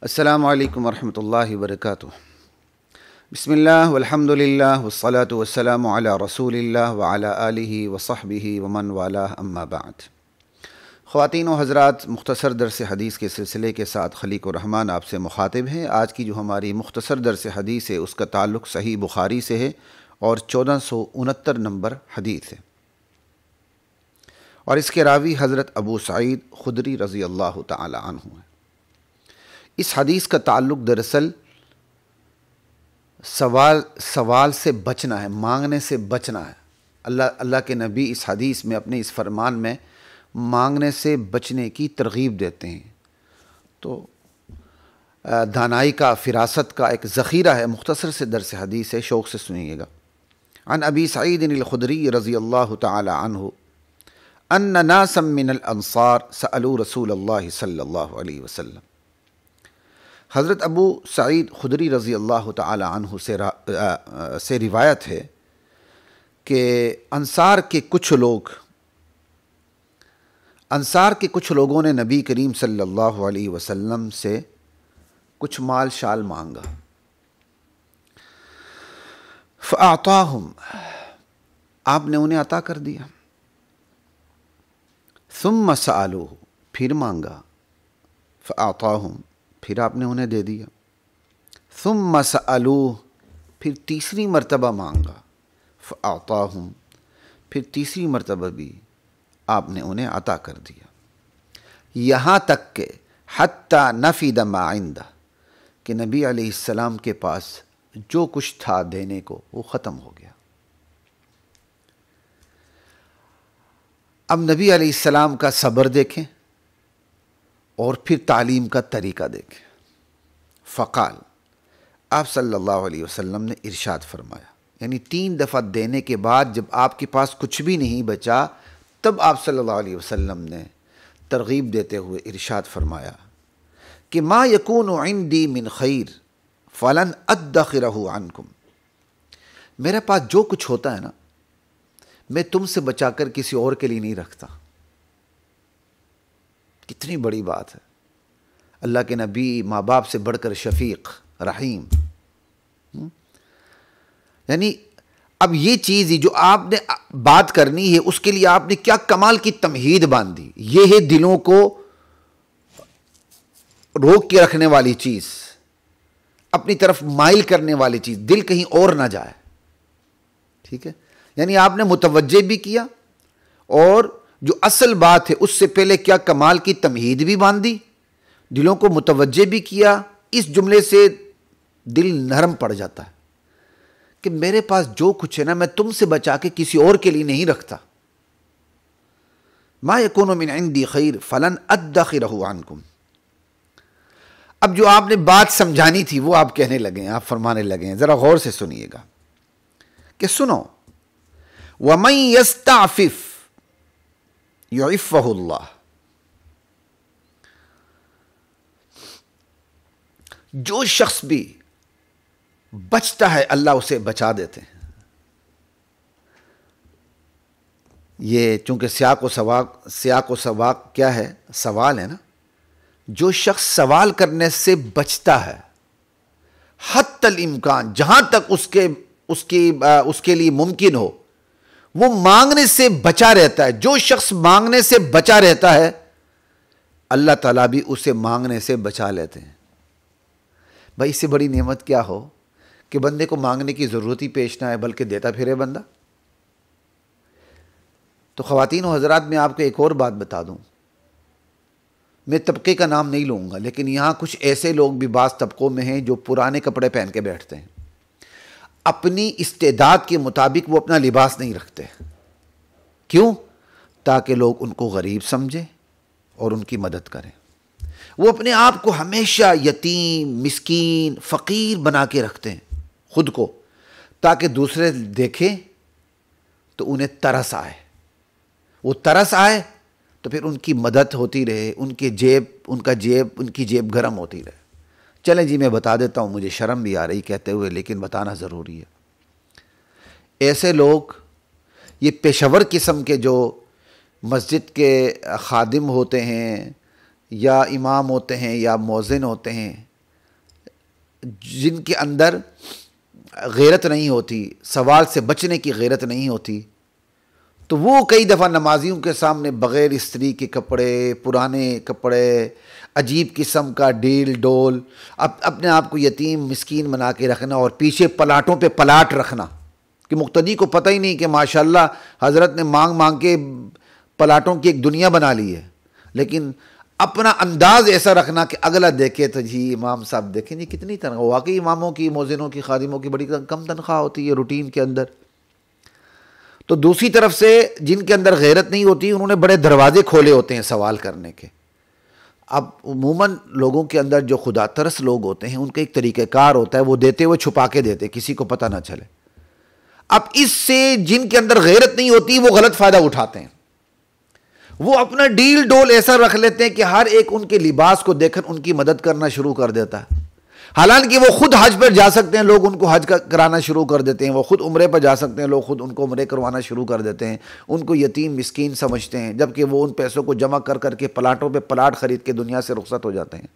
السلام علیکم ورحمۃ اللہ وبرکاتہ۔ بسم اللہ والحمد للہ والصلاة والسلام علی رسول اللہ وعلی آلہ وصحبہ ومن والہ اما بعد۔ خواتین و حضرات، مختصر درس حدیث کے سلسلے کے ساتھ خلیق الرحمن آپ سے مخاطب ہیں۔ آج کی جو ہماری مختصر درس حدیث ہے اس کا تعلق صحیح بخاری سے ہے اور 1469 نمبر حدیث ہے، اور اس کے راوی حضرت ابو سعید خدری رضی اللہ تعالی عنہ ہے۔ اس حدیث کا تعلق دراصل سوال سے بچنا ہے، مانگنے سے بچنا ہے۔ اللہ کے نبی اس حدیث میں، اپنے اس فرمان میں مانگنے سے بچنے کی ترغیب دیتے ہیں۔ تو دانائی کا، فراست کا ایک ذخیرہ ہے۔ مختصر سے درس حدیث ہے، شوق سے سنیے گا۔ عن ابی سعید الخدری رضی اللہ تعالی عنہ ان ناسا من الانصار سألوا رسول اللہ صلی اللہ علیہ وسلم۔ حضرت ابو سعید خدری رضی اللہ تعالی عنہ سے روایت ہے کہ انصار کے کچھ لوگوں نے نبی کریم صلی اللہ علیہ وسلم سے کچھ مال شال مانگا۔ فأعطاہم، آپ نے انہیں عطا کر دیا۔ ثم سألوہ، پھر مانگا۔ فأعطاہم، پھر آپ نے انہیں دے دیا۔ ثم سألوہ، پھر تیسری مرتبہ مانگا۔ فأعطاہم، پھر تیسری مرتبہ بھی آپ نے انہیں عطا کر دیا، یہاں تک کہ حتی نفد ما عندہ، کہ نبی علیہ السلام کے پاس جو کچھ تھا دینے کو وہ ختم ہو گیا۔ اب نبی علیہ السلام کا صبر دیکھیں اور پھر تعلیم کا طریقہ دیکھیں۔ فقال، آپ صلی اللہ علیہ وسلم نے ارشاد فرمایا، یعنی 3 دفعہ دینے کے بعد جب آپ کے پاس کچھ بھی نہیں بچا، تب آپ صلی اللہ علیہ وسلم نے ترغیب دیتے ہوئے ارشاد فرمایا کہ ما یکون عندی من خیر فلن ادخرہ عنکم، میرے پاس جو کچھ ہوتا ہے نا، میں تم سے بچا کر کسی اور کے لیے نہیں رکھتا۔ کتنی بڑی بات ہے! اللہ کے نبی ماں باپ سے بڑھ کر شفیق، رحیم۔ یعنی اب یہ چیز جو آپ نے بات کرنی ہے، اس کے لیے آپ نے کیا کمال کی تمہید باندھی۔ یہ ہے دلوں کو روک کے رکھنے والی چیز، اپنی طرف مائل کرنے والی چیز، دل کہیں اور نہ جائے۔ ٹھیک ہے، یعنی آپ نے متوجہ بھی کیا، اور جو اصل بات ہے اس سے پہلے کیا کمال کی تمہید بھی باندھی، دلوں کو متوجہ بھی کیا۔ اس جملے سے دل نرم پڑ جاتا ہے کہ میرے پاس جو کچھ ہے نا، میں تم سے بچا کے کسی اور کے لیے نہیں رکھتا۔ ما یکون من عندی خیر فلن ادخرہ عنکم۔ اب جو آپ نے بات سمجھانی تھی وہ آپ کہنے لگے ہیں، آپ فرمانے لگے ہیں، ذرا غور سے سنیے گا کہ سنو، وَمَن يَسْتَعْفِفْ يُعِفَّهُ اللَّهُ، جو شخص بھی بچتا ہے اللہ اسے بچا دیتے ہیں۔ یہ چونکہ سیاق و سباق کیا ہے؟ سوال ہے نا۔ جو شخص سوال کرنے سے بچتا ہے، حتی الامکان، جہاں تک اس کے لیے ممکن ہو، وہ مانگنے سے بچا رہتا ہے۔ جو شخص مانگنے سے بچا رہتا ہے، اللہ تعالیٰ بھی اسے مانگنے سے بچا لیتے ہیں۔ بھائی، اس سے بڑی نعمت کیا ہو کہ بندے کو مانگنے کی ضرورت ہی پیش نہ ہے، بلکہ دیتا پھرے بندہ۔ تو خواتین و حضرات، میں آپ کو ایک اور بات بتا دوں، میں طبقے کا نام نہیں لوں گا، لیکن یہاں کچھ ایسے لوگ بھی بعض طبقوں میں ہیں جو پرانے کپڑے پہن کے بیٹھتے ہیں۔ اپنی استعداد کے مطابق وہ اپنا لباس نہیں رکھتے۔ کیوں؟ تاکہ لوگ ان کو غریب سمجھیں اور ان کی مدد کریں۔ وہ اپنے آپ کو ہمیشہ یتیم، مسکین، فقیر بنا کے رکھتے ہیں خود کو، تاکہ دوسرے دیکھیں تو انہیں ترس آئے۔ وہ ترس آئے تو پھر ان کی مدد ہوتی رہے، ان کی جیب گرم ہوتی رہے۔ چلیں جی، میں بتا دیتا ہوں، مجھے شرم بھی آ رہی کہتے ہوئے، لیکن بتانا ضروری ہے۔ ایسے لوگ، یہ پیشور قسم کے جو مسجد کے خادم ہوتے ہیں یا امام ہوتے ہیں یا مؤذن ہوتے ہیں، جن کے اندر غیرت نہیں ہوتی، سوال سے بچنے کی غیرت نہیں ہوتی، تو وہ کئی دفعہ نمازیوں کے سامنے بغیر استری کے کپڑے، پرانے کپڑے، عجیب قسم کا ڈیل ڈول، اپنے آپ کو یتیم مسکین بنا کے رکھنا، اور پیچھے پلاٹوں پہ پلاٹ رکھنا کہ مقتدی کو پتہ ہی نہیں کہ ماشاءاللہ حضرت نے مانگ مانگ کے پلاٹوں کی ایک دنیا بنا لی ہے، لیکن اپنا انداز ایسا رکھنا کہ اگلا دیکھے تو جی امام صاحب دیکھیں جی کتنی تنخواہ، واقعی اماموں کی، مؤذنوں کی، خادموں کی بڑی کم تنخواہ ہوتی ہے روٹین کے اندر۔ تو دوسری طرف سے جن کے اندر غیرت نہیں ہوتی انہوں نے بڑے دروازے کھولے ہوتے ہیں سوال کرنے کے۔ اب عموماً لوگوں کے اندر جو خدا ترس لوگ ہوتے ہیں ان کا ایک طریقہ کار ہوتا ہے، وہ دیتے ہوئے چھپا کے دیتے، کسی کو پتہ نہ چلے۔ اب اس سے جن کے اندر غیرت نہیں ہوتی وہ غلط فائدہ اٹھاتے ہیں، وہ اپنا ڈیل ڈول ایسا رکھ لیتے ہیں کہ ہر ایک ان کے لباس کو دیکھ کر ان کی مدد کرنا شروع کر دیتا ہے، حالانکہ وہ خود حج پر جا سکتے ہیں، لوگ ان کو حج کرانا شروع کر دیتے ہیں، وہ خود عمرے پر جا سکتے ہیں، لوگ خود ان کو عمرے کروانا شروع کر دیتے ہیں، ان کو یتیم مسکین سمجھتے ہیں، جبکہ وہ ان پیسوں کو جمع کر کر کے پلاٹوں پہ پلاٹ خرید کے دنیا سے رخصت ہو جاتے ہیں۔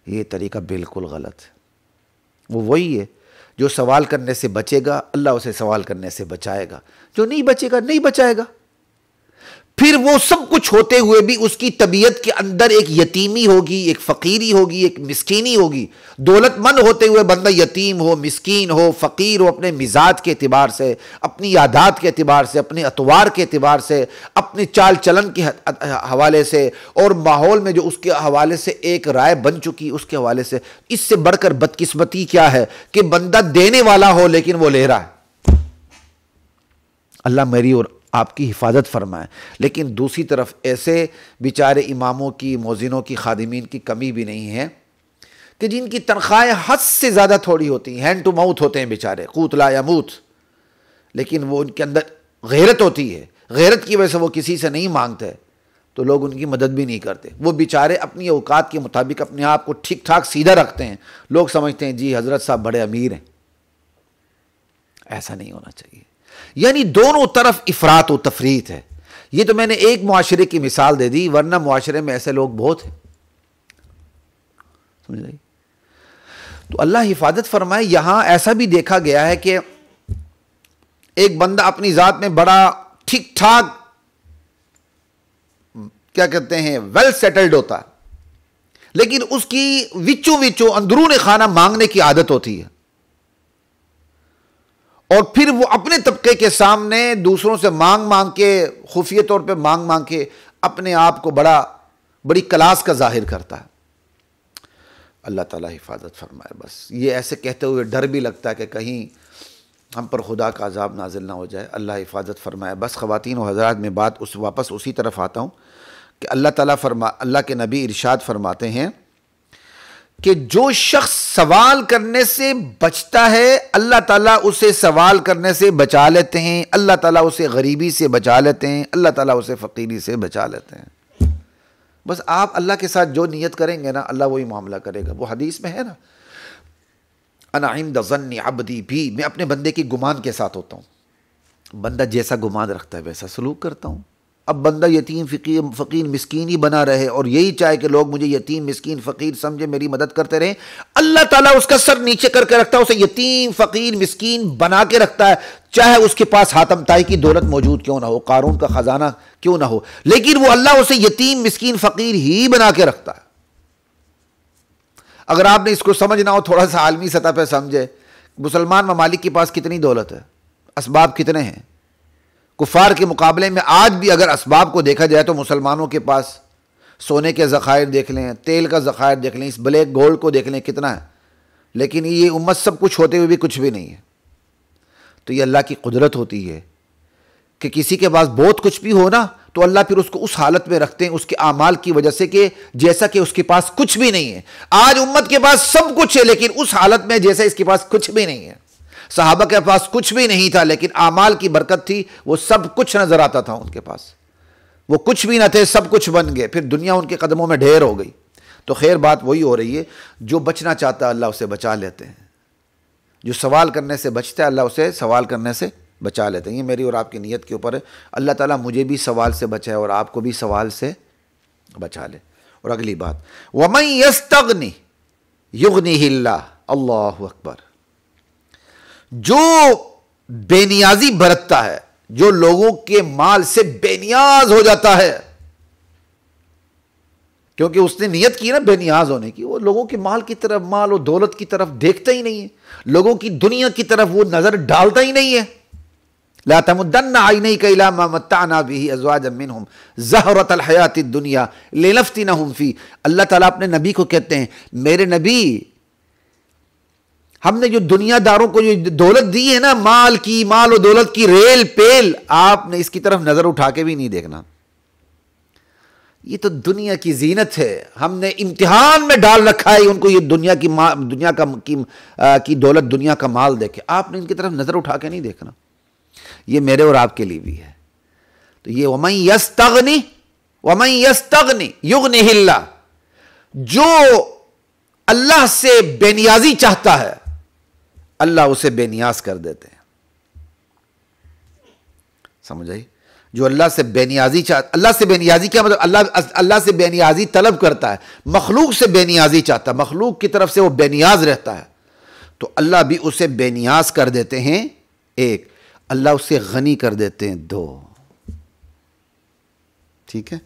یہ طریقہ بالکل غلط ہے۔ وہ وہی ہے جو سوال کرنے سے بچے گا اللہ اسے سوال کرنے سے بچائے گا، جو نہیں بچے گا نہیں بچائے گا۔ پھر وہ سب کچھ ہوتے ہوئے بھی اس کی طبیعت کے اندر ایک یتیمی ہوگی، ایک فقیری ہوگی، ایک مسکینی ہوگی۔ دولت مند ہوتے ہوئے بندہ یتیم ہو، مسکین ہو، فقیر ہو، اپنے مزاج کے اعتبار سے، اپنی عادات کے اعتبار سے، اپنے اطوار کے اعتبار سے، اپنے چال چلن کے حوالے سے، اور ماحول میں جو اس کے حوالے سے ایک رائے بن چکی اس کے حوالے سے۔ اس سے بڑھ کر بدقسمتی کیا ہے کہ بندہ دینے والا ہو لیکن وہ لے رہا ہے۔ اللہ میری اور آپ کی حفاظت فرمائے۔ لیکن دوسری طرف ایسے بیچارے اماموں کی، مؤذنوں کی، خادمین کی کمی بھی نہیں ہے کہ جن کی تنخواہیں حد سے زیادہ تھوڑی ہوتی ہیں، ہینڈ ٹو ماؤتھ ہوتے ہیں بیچارے، قوت لا یموت، لیکن وہ ان کے اندر غیرت ہوتی ہے، غیرت کی وجہ سے وہ کسی سے نہیں مانگتے تو لوگ ان کی مدد بھی نہیں کرتے۔ وہ بیچارے اپنی اوقات کے مطابق اپنے آپ کو ٹھیک ٹھاک سیدھا رکھتے ہیں، لوگ سمجھتے ہیں جی حضرت صاحب بڑے امیر ہیں۔ ایسا نہیں ہونا چاہیے، یعنی دونوں طرف افراط و تفریط ہے۔ یہ تو میں نے ایک معاشرے کی مثال دے دی، ورنہ معاشرے میں ایسے لوگ بہت ہیں، سمجھ رہی؟ تو اللہ حفاظت فرمائے۔ یہاں ایسا بھی دیکھا گیا ہے کہ ایک بندہ اپنی ذات میں بڑا ٹھیک ٹھاک کیا کہتے ہیں ویل سیٹلڈ ہوتا ہے، لیکن اس کی وچوں وچوں اندرون خانہ مانگنے کی عادت ہوتی ہے، اور پھر وہ اپنے طبقے کے سامنے دوسروں سے مانگ مانگ کے، خفیہ طور پہ مانگ مانگ کے اپنے آپ کو بڑی کلاس کا ظاہر کرتا ہے۔ اللہ تعالیٰ حفاظت فرمائے۔ بس یہ ایسے کہتے ہوئے ڈر بھی لگتا ہے کہ کہیں ہم پر خدا کا عذاب نازل نہ ہو جائے، اللہ حفاظت فرمائے۔ بس خواتین و حضرات، میں بات واپس اسی طرف آتا ہوں کہ اللہ کے نبی ارشاد فرماتے ہیں کہ جو شخص سوال کرنے سے بچتا ہے اللہ تعالیٰ اسے سوال کرنے سے بچا لیتے ہیں، اللہ تعالیٰ اسے غریبی سے بچا لیتے ہیں، اللہ تعالیٰ اسے فقیری سے بچا لیتے ہیں۔ بس آپ اللہ کے ساتھ جو نیت کریں گے نا اللہ وہی معاملہ کرے گا۔ وہ حدیث میں ہے نا، انا عند ظن عبدی بھی، میں اپنے بندے کی گمان کے ساتھ ہوتا ہوں، بندہ جیسا گمان رکھتا ہے ویسا سلوک کرتا ہوں۔ اب بندہ یتیم فقیر مسکین ہی بنا رہے اور یہی چاہے کہ لوگ مجھے یتیم مسکین فقیر سمجھے، میری مدد کرتے رہیں، اللہ تعالیٰ اس کا سر نیچے کر کے رکھتا ہے، اسے یتیم فقیر مسکین بنا کے رکھتا ہے، چاہے اس کے پاس حاتم طائی کی دولت موجود کیوں نہ ہو، قارون کا خزانہ کیوں نہ ہو، لیکن وہ اللہ اسے یتیم مسکین فقیر ہی بنا کے رکھتا ہے۔ اگر آپ نے اس کو سمجھنا ہو تھوڑا سا عالمی سطح پہ سمجھے، مسلمان ممالک کے پاس کتنی دولت ہے، اسباب کتنے ہیں، کفار کے مقابلے میں آج بھی اگر اسباب کو دیکھا جائے تو مسلمانوں کے پاس سونے کے ذخائر دیکھ لیں، تیل کا ذخائر دیکھ لیں، اس بلیک گولڈ کو دیکھ لیں کتنا ہے، لیکن یہ امت سب کچھ ہوتے ہوئے بھی کچھ بھی نہیں ہے۔ تو یہ اللہ کی قدرت ہوتی ہے کہ کسی کے پاس بہت کچھ بھی ہو نا تو اللہ پھر اس کو اس حالت میں رکھتے ہیں اس کے اعمال کی وجہ سے کہ جیسا کہ اس کے پاس کچھ بھی نہیں ہے۔ آج امت کے پاس سب کچھ ہے لیکن اس حالت میں جیسا اس کے پاس کچھ بھی نہیں ہے۔ صحابہ کے پاس کچھ بھی نہیں تھا لیکن اعمال کی برکت تھی، وہ سب کچھ نظر آتا تھا ان کے پاس، وہ کچھ بھی نہ تھے سب کچھ بن گئے، پھر دنیا ان کے قدموں میں ڈھیر ہو گئی۔ تو خیر بات وہی ہو رہی ہے، جو بچنا چاہتا ہے اللہ اسے بچا لیتے ہیں، جو سوال کرنے سے بچتا ہے اللہ اسے سوال کرنے سے بچا لیتے ہیں۔ یہ میری اور آپ کی نیت کے اوپر ہے، اللہ تعالیٰ مجھے بھی سوال سے بچائے اور آپ کو بھی سوال سے بچا لے۔ اور اگلی بات، وَمَن يَسْتَغْنِ يُغْنِهِ اللَّهُ، اللہ اکبر. جو بے نیازی برتتا ہے، جو لوگوں کے مال سے بے نیاز ہو جاتا ہے، کیونکہ اس نے نیت کی نا بے نیاز ہونے کی، وہ لوگوں کے مال کی طرف، مال و دولت کی طرف دیکھتا ہی نہیں ہے، لوگوں کی دنیا کی طرف وہ نظر ڈالتا ہی نہیں ہے. لا تمدن عینیک الی ما متعنا به ازواجا منهم زہرۃ الحیاۃ الدنیا لنفتنہم فی. اللہ تعالیٰ اپنے نبی کو کہتے ہیں میرے نبی، ہم نے جو دنیا داروں کو جو دولت دی ہے نا، مال و دولت کی ریل پیل، آپ نے اس کی طرف نظر اٹھا کے بھی نہیں دیکھنا. یہ تو دنیا کی زینت ہے، ہم نے امتحان میں ڈال رکھا ہے ان کو، یہ دنیا کی دولت، دنیا کا مال دے کے آپ نے ان کی طرف نظر اٹھا کے نہیں دیکھنا. یہ میرے اور آپ کے لیے بھی ہے. تو یہ وَمَن يَسْتَغْنِ يُغْنِهِ اللَّهُ، جو اللہ سے بے نیازی چاہتا ہے اللہ اسے بے نیاز کر دیتے ہیں. سمجھ آئی؟ جو اللہ سے بے نیازی چاہتا، اللہ سے بے نیازی کیا مطلب؟ اللہ سے بے نیازی طلب کرتا ہے، مخلوق سے بے نیازی چاہتا ہے، مخلوق کی طرف سے وہ بے نیاز رہتا ہے، تو اللہ بھی اسے بے نیاز کر دیتے ہیں. ایک، اللہ اسے غنی کر دیتے ہیں. دو، ٹھیک ہے.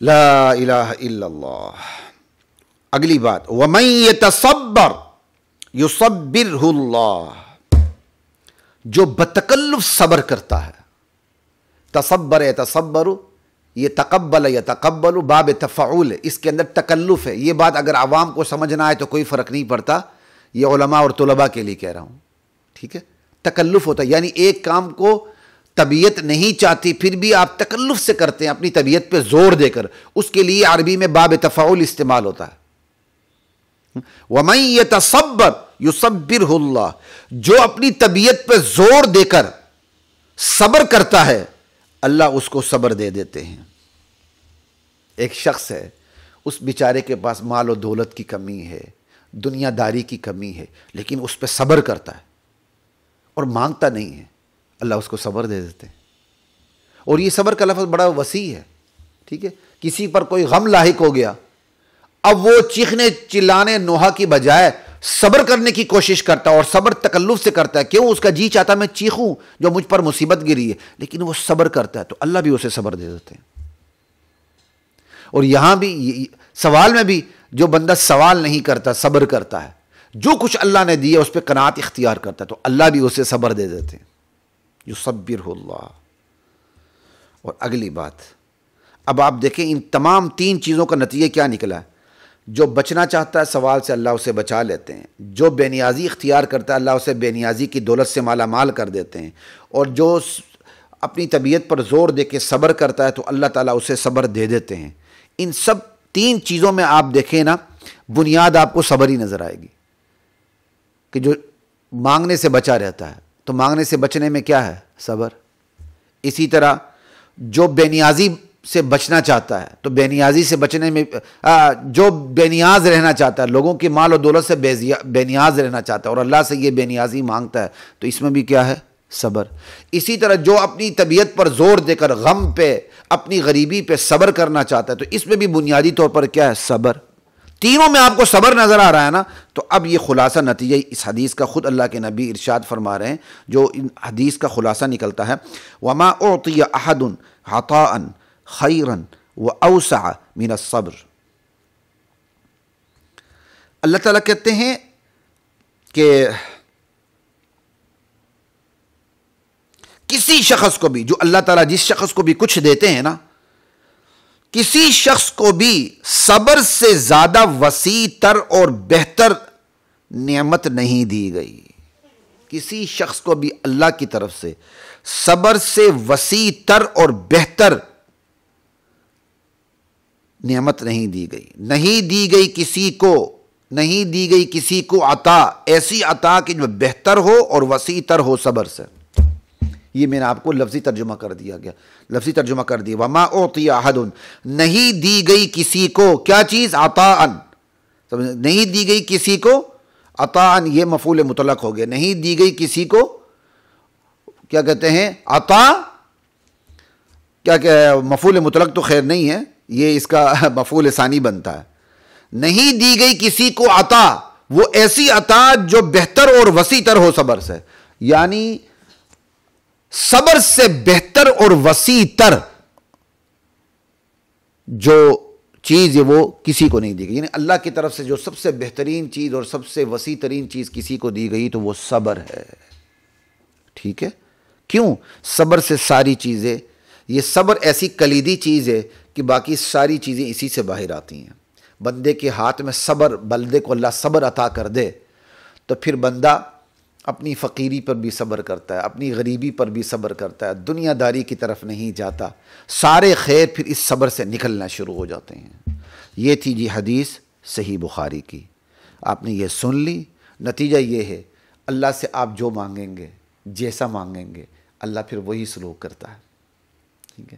لا الہ الا اللہ. اگلی بات، وَمَن يَتَصَبَّرْ يُصَبِّرْهُ اللَّهُ، جو بتکلف صبر کرتا ہے. تصبر یتصبر، یہ تقبل یتقبل، باب تفعول ہے، اس کے اندر تکلف ہے. یہ بات اگر عوام کو سمجھنا ہے تو کوئی فرق نہیں پڑتا، یہ علماء اور طلباء کے لیے کہہ رہا ہوں. ٹھیک ہے. تکلف ہوتا ہے یعنی ایک کام کو طبیعت نہیں چاہتی پھر بھی آپ تکلف سے کرتے ہیں، اپنی طبیعت پہ زور دے کر. اس کے لیے عربی میں باب تفعول استعمال ہوتا ہے. وَمَن يَتَصَبَّرْ يُصَبِّرْهُ اللَّهُ، جو اپنی طبیعت پہ زور دے کر صبر کرتا ہے اللہ اس کو صبر دے دیتے ہیں. ایک شخص ہے، اس بیچارے کے پاس مال و دولت کی کمی ہے، دنیا داری کی کمی ہے، لیکن اس پہ صبر کرتا ہے اور مانگتا نہیں ہے، اللہ اس کو صبر دے دیتے ہیں. اور یہ صبر کا لفظ بڑا وسیع ہے. ٹھیک ہے. کسی پر کوئی غم لاحق ہو گیا، اب وہ چیخنے چلانے نوحہ کی بجائے صبر کرنے کی کوشش کرتا ہے، اور صبر تکلف سے کرتا ہے. کیوں؟ اس کا جی چاہتا میں چیخوں جو مجھ پر مصیبت گری ہے، لیکن وہ صبر کرتا ہے تو اللہ بھی اسے صبر دے دیتے ہیں. اور یہاں بھی سوال میں بھی جو بندہ سوال نہیں کرتا، صبر کرتا ہے، جو کچھ اللہ نے دیا اس پہ قناعت اختیار کرتا ہے تو اللہ بھی اسے صبر دے دیتے ہیں. یصبرہ اللہ. اور اگلی بات، اب آپ دیکھیں ان تمام تین چیزوں کا نتیجہ کیا نکلا ہے. جو بچنا چاہتا ہے سوال سے اللہ اسے بچا لیتے ہیں، جو بے نیازی اختیار کرتا ہے اللہ اسے بے نیازی کی دولت سے مالا مال کر دیتے ہیں، اور جو اپنی طبیعت پر زور دے کے صبر کرتا ہے تو اللہ تعالیٰ اسے صبر دے دیتے ہیں. ان سب تین چیزوں میں آپ دیکھیں نا، بنیاد آپ کو صبر ہی نظر آئے گی کہ جو مانگنے سے بچا رہتا ہے تو مانگنے سے بچنے میں کیا ہے؟ صبر. اسی طرح جو بے نیازی سے بچنا چاہتا ہے تو بے نیازی سے بچنے میں، جو بے نیاز رہنا چاہتا ہے، لوگوں کی مال و دولت سے بے نیاز رہنا چاہتا ہے اور اللہ سے یہ بے نیازی مانگتا ہے تو اس میں بھی کیا ہے؟ صبر. اسی طرح جو اپنی طبیعت پر زور دے کر غم پہ، اپنی غریبی پہ صبر کرنا چاہتا ہے تو اس میں بھی بنیادی طور پر کیا ہے؟ صبر. تینوں میں آپ کو صبر نظر آ رہا ہے نا. تو اب یہ خلاصہ نتیجہ اس حدیث کا خود اللہ کے نبی ارشاد فرما رہے ہیں، جو ان حدیث کا خلاصہ نکلتا ہے، وَمَا أُعْطِيَ أَحَدٌ عَطَاءً خَيْرًا وَأَوْسَعَ مِنَ الصَّبْرِ. اللہ تعالیٰ کہتے ہیں کہ کسی شخص کو بھی، جو اللہ تعالیٰ جس شخص کو بھی کچھ دیتے ہیں نا، کسی شخص کو بھی صبر سے زیادہ وسیع تر اور بہتر نعمت نہیں دی گئی. کسی شخص کو بھی اللہ کی طرف سے صبر سے وسیع تر اور بہتر نعمت نہیں دی گئی. نہیں دی گئی کسی کو عطا، ایسی عطا کہ جو بہتر ہو اور وسیع تر ہو صبر سے. یہ میں نے آپ کو لفظی ترجمہ کر دیا. وَمَا أُعْطِيَ أَحَدٌ، نہیں دی گئی کسی کو کیا چیز؟ عطاءً. نہیں دی گئی کسی کو عطاءً، یہ مفعول مطلق ہو گیا. نہیں دی گئی کسی کو کیا کہتے ہیں؟ عطا. کیا کہ مفعول مطلق تو خیر نہیں ہے، یہ اس کا مفعول ثانی بنتا ہے. نہیں دی گئی کسی کو عطا وہ ایسی عطا جو بہتر اور وسیع تر ہو صبر سے، یعنی صبر سے بہتر اور وسیع تر جو چیز ہے وہ کسی کو نہیں دی گئی، یعنی اللہ کی طرف سے جو سب سے بہترین چیز اور سب سے وسیع ترین چیز کسی کو دی گئی تو وہ صبر ہے. ٹھیک ہے؟ کیوں؟ صبر سے ساری چیزیں، یہ صبر ایسی کلیدی چیز ہے کہ باقی ساری چیزیں اسی سے باہر آتی ہیں. بندے کے ہاتھ میں صبر، بندے کو اللہ صبر عطا کر دے تو پھر بندہ اپنی فقیری پر بھی صبر کرتا ہے، اپنی غریبی پر بھی صبر کرتا ہے، دنیا داری کی طرف نہیں جاتا، سارے خیر پھر اس صبر سے نکلنا شروع ہو جاتے ہیں. یہ تھی جی حدیث صحیح بخاری کی، آپ نے یہ سن لی. نتیجہ یہ ہے اللہ سے آپ جو مانگیں گے، جیسا مانگیں گے، اللہ پھر وہی سلوک کرتا ہے. ٹھیک ہے؟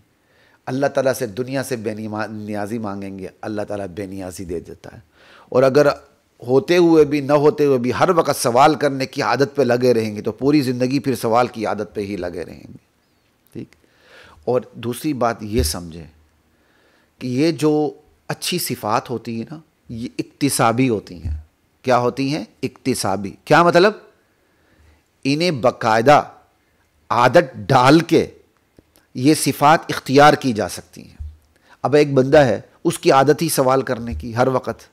اللہ تعالیٰ سے دنیا سے بے نیازی مانگیں گے، اللہ تعالیٰ بے نیازی دے دیتا ہے. اور اگر ہوتے ہوئے بھی نہ ہوتے ہوئے بھی ہر وقت سوال کرنے کی عادت پہ لگے رہیں گے تو پوری زندگی پھر سوال کی عادت پہ ہی لگے رہیں گے. ٹھیک؟ اور دوسری بات یہ سمجھیں کہ یہ جو اچھی صفات ہوتی ہیں نا، یہ اکتسابی ہوتی ہیں. کیا ہوتی ہیں؟ اکتسابی. کیا مطلب؟ انہیں باقاعدہ عادت ڈال کے یہ صفات اختیار کی جا سکتی ہیں. اب ایک بندہ ہے، اس کی عادت ہی سوال کرنے کی، ہر وقت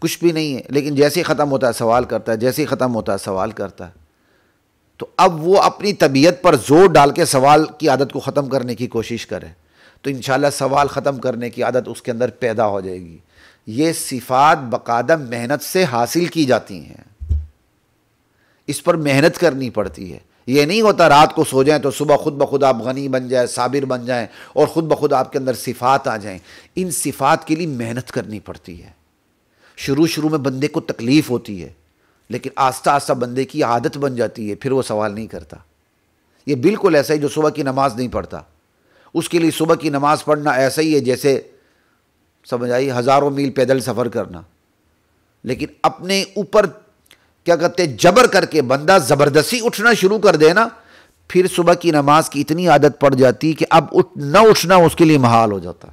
کچھ بھی نہیں ہے، لیکن جیسے ہی ختم ہوتا ہے سوال کرتا ہے، جیسے ہی ختم ہوتا ہے سوال کرتا ہے. تو اب وہ اپنی طبیعت پر زور ڈال کے سوال کی عادت کو ختم کرنے کی کوشش کرے تو انشاءاللہ سوال ختم کرنے کی عادت اس کے اندر پیدا ہو جائے گی. یہ صفات باقاعدہ محنت سے حاصل کی جاتی ہیں، اس پر محنت کرنی پڑتی ہے. یہ نہیں ہوتا رات کو سو جائیں تو صبح خود بخود آپ غنی بن جائیں، صابر بن جائیں اور خود بخود آپ کے اندر صفات آ جائیں. ان صفات کے لیے محنت کرنی پڑتی ہے. شروع میں بندے کو تکلیف ہوتی ہے، لیکن آہستہ آہستہ بندے کی عادت بن جاتی ہے، پھر وہ سوال نہیں کرتا. یہ بالکل ایسا ہی جو صبح کی نماز نہیں پڑھتا، اس کے لیے صبح کی نماز پڑھنا ایسا ہی ہے جیسے سمجھ آئی ہزاروں میل پیدل سفر کرنا. لیکن اپنے اوپر کیا کہتے ہیں، جبر کر کے بندہ زبردستی اٹھنا شروع کر دے نا، پھر صبح کی نماز کی اتنی عادت پڑ جاتی کہ اب نہ اٹھنا اس کے لیے محال ہو جاتا.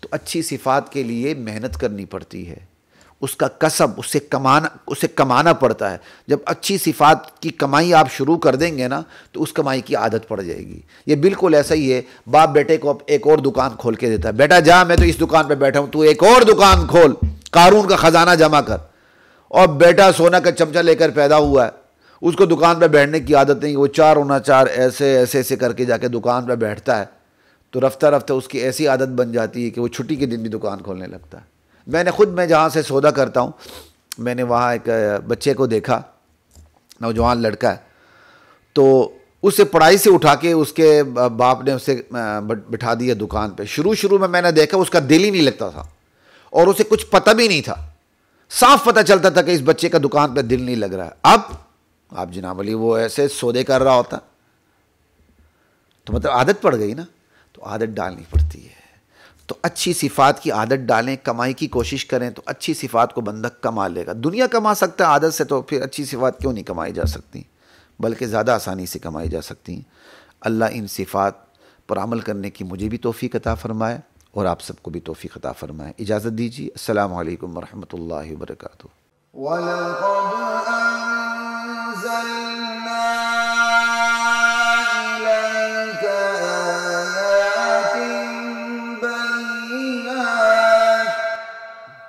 تو اچھی صفات کے لیے محنت کرنی پڑتی ہے، اس کا کسب، اسے کمانا پڑتا ہے. جب اچھی صفات کی کمائی آپ شروع کر دیں گے نا تو اس کمائی کی عادت پڑ جائے گی. یہ بالکل ایسا ہی ہے، باپ بیٹے کو ایک اور دکان کھول کے دیتا ہے، بیٹا جا میں تو اس دکان پہ بیٹھا ہوں، تو ایک اور دکان کھول، قارون کا خزانہ جمع کر. اور بیٹا سونا کا چمچہ لے کر پیدا ہوا ہے، اس کو دکان پہ بیٹھنے کی عادت نہیں، وہ 4 اونا 4 ایسے کر کے جا کے دکان پہ بیٹھتا ہے. تو رفتہ رفتہ اس کی ایسی عادت بن جاتی ہے کہ وہ چھٹی کے دن بھی دکان کھولنے لگتا ہے. میں جہاں سے سودا کرتا ہوں، میں نے وہاں ایک بچے کو دیکھا، نوجوان لڑکا ہے، تو اسے پڑھائی سے اٹھا کے اس کے باپ نے اسے بٹھا دیا دکان پہ. شروع میں نے دیکھا اس کا دل ہی نہیں لگتا تھا اور اسے کچھ پتہ بھی نہیں تھا. صاف پتہ چلتا تھا کہ اس بچے کا دکان پہ دل نہیں لگ رہا ہے. اب آپ جناب علی وہ ایسے سودے کر رہا ہوتا، تو مطلب عادت پڑ گئی نا. تو عادت ڈالنی پڑتی ہے. تو اچھی صفات کی عادت ڈالیں، کمائی کی کوشش کریں تو اچھی صفات کو بندہ کما لے گا. دنیا کما سکتا ہے عادت سے، تو پھر اچھی صفات کیوں نہیں کمائی جا سکتی، بلکہ زیادہ آسانی سے کمائی جا سکتی ہیں. اللہ ان صفات پر عمل کرنے کی مجھے بھی توفیق عطا فرمائے اور آپ سب کو بھی توفیق عطا فرمائے. اجازت دیجیے. السلام علیکم ورحمۃ اللہ وبرکاتہ. وَلَقَدْ أَنزَلْنَا